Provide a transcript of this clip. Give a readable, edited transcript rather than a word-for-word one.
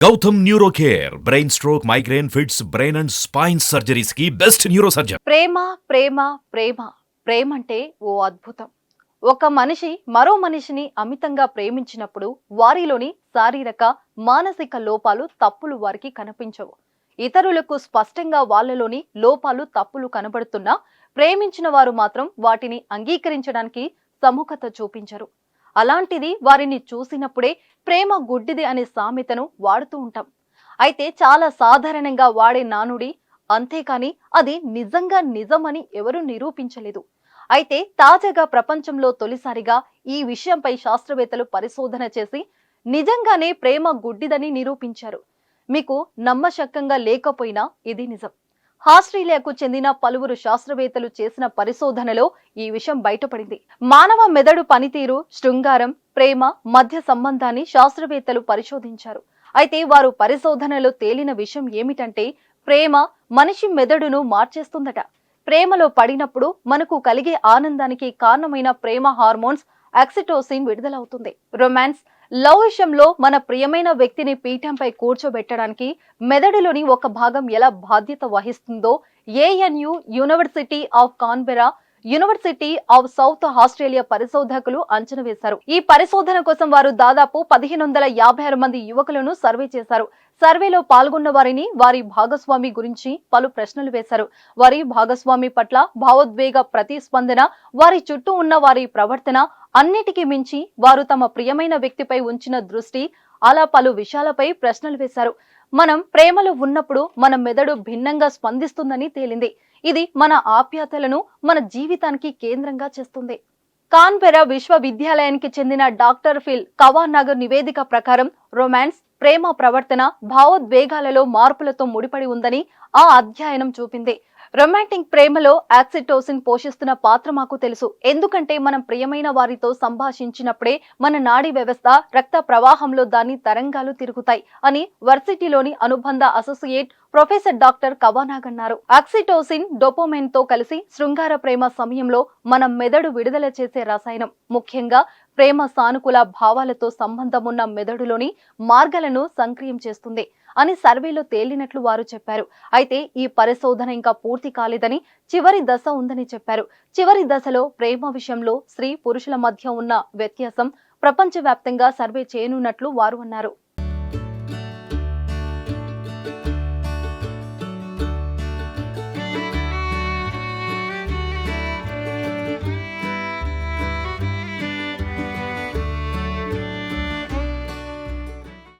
Gautam neuro care brain stroke migraine fits brain and spine surgeries కి best neuro surgeon. ప్రేమ ప్రేమ ప్రేమ ప్రేమంటే ఓ అద్భుతం. ఒక మనిషి మరో మనిషిని అమితంగా ప్రేమించినప్పుడు వారిలోని శారీరక మానసిక లోపాలు తప్పులు వారికి కనిపించవు. ఇతరులకు స్పష్టంగా వాళ్ళలోని లోపాలు తప్పులు కనబడుతున్నా ప్రేమించిన వారు మాత్రం వాటిని అంగీకరించడానికి సముఖత చూపించరు. అలాంటిది వారిని చూసినప్పుడే ప్రేమ గుడ్డిది అనే సామెతను వాడుతూ ఉంటాం. అయితే చాలా సాధారణంగా వాడే నానుడి, అంతేకాని అది నిజంగా నిజమని ఎవరూ నిరూపించలేదు. అయితే తాజాగా ప్రపంచంలో తొలిసారిగా ఈ విషయంపై శాస్త్రవేత్తలు పరిశోధన చేసి నిజంగానే ప్రేమ గుడ్డిదని నిరూపించారు. మీకు నమ్మశక్యంగా లేకపోయినా ఇది నిజం. ఆస్ట్రేలియాకు చెందిన పలువురు శాస్త్రవేత్తలు చేసిన పరిశోధనలో ఈ విషయం బయటపడింది. మానవ మెదడు పనితీరు, శృంగారం, ప్రేమ మధ్య సంబంధాన్ని శాస్త్రవేత్తలు పరిశోధించారు. అయితే వారు పరిశోధనలో తేలిన విషయం ఏమిటంటే ప్రేమ మనిషి మెదడును మార్చేస్తుందట. ప్రేమలో పడినప్పుడు మనకు కలిగే ఆనందానికి కారణమైన ప్రేమ హార్మోన్స్ ఆక్సిటోసిన్ విడుదలవుతుంది. రొమాన్స్, లవ్ విషయంలో మన ప్రియమైన వ్యక్తిని పీఠంపై కూర్చోబెట్టడానికి మెదడులోని ఒక భాగం ఎలా బాధ్యత వహిస్తుందో ANU, university of Canberra, university of South Australia పరిశోధకులు అంచనా వేశారు. ఈ పరిశోధన కోసం వారు దాదాపు 1556 మంది యువకులను సర్వే చేశారు. సర్వేలో పాల్గొన్న వారిని వారి భాగస్వామి గురించి పలు ప్రశ్నలు వేశారు. వారి భాగస్వామి పట్ల భావోద్వేగ ప్రతిస్పందన, వారి చుట్టూ ఉన్న వారి ప్రవర్తన, అన్నిటికీ మించి వారు తమ ప్రియమైన వ్యక్తిపై ఉంచిన దృష్టి, అలా పలు విషయాలపై ప్రశ్నలు వేశారు. మనం ప్రేమలో ఉన్నప్పుడు మన మెదడు భిన్నంగా స్పందిస్తుందని తేలింది. ఇది మన ఆప్యాయతలను మన జీవితానికి కేంద్రంగా చేస్తుంది. కాన్బెరా విశ్వవిద్యాలయానికి చెందిన డాక్టర్ ఫిల్ కవానాగర్ నివేదిక ప్రకారం రొమాన్స్, ప్రేమ ప్రవర్తన, భావోద్వేగాలలో మార్పులతో ముడిపడి ఉందని ఆ అధ్యయనం చూపింది. రొమాంటిక్ ప్రేమలో ఆక్సిటోసిన్ పోషిస్తున్న పాత్ర మాకు తెలుసు. ఎందుకంటే మనం ప్రియమైన వారితో సంభాషించినప్పుడే మన నాడీ వ్యవస్థ, రక్త ప్రవాహంలో దాని తరంగాలు తిరుగుతాయి అని వర్సిటీలోని అనుబంధ అసోసియేట్ ప్రొఫెసర్ డాక్టర్ కవానాగ్ అన్నారు. ఆక్సిటోసిన్ డోపమైన్ తో కలిసి శృంగార ప్రేమ సమయంలో మన మెదడు విడుదల చేసే రసాయనం. ముఖ్యంగా ప్రేమ సానుకూల భావాలతో సంబంధం ఉన్న మెదడులోని మార్గాలను సక్రియం చేస్తుంది అని సర్వేలో తేలినట్లు వారు చెప్పారు. అయితే ఈ పరిశోధన ఇంకా పూర్తి కాలేదని, చివరి దశ ఉందని చెప్పారు. చివరి దశలో ప్రేమ విషయంలో స్త్రీ పురుషుల మధ్య ఉన్న వ్యత్యాసం ప్రపంచవ్యాప్తంగా సర్వే చేయనున్నట్లు వారు అన్నారు.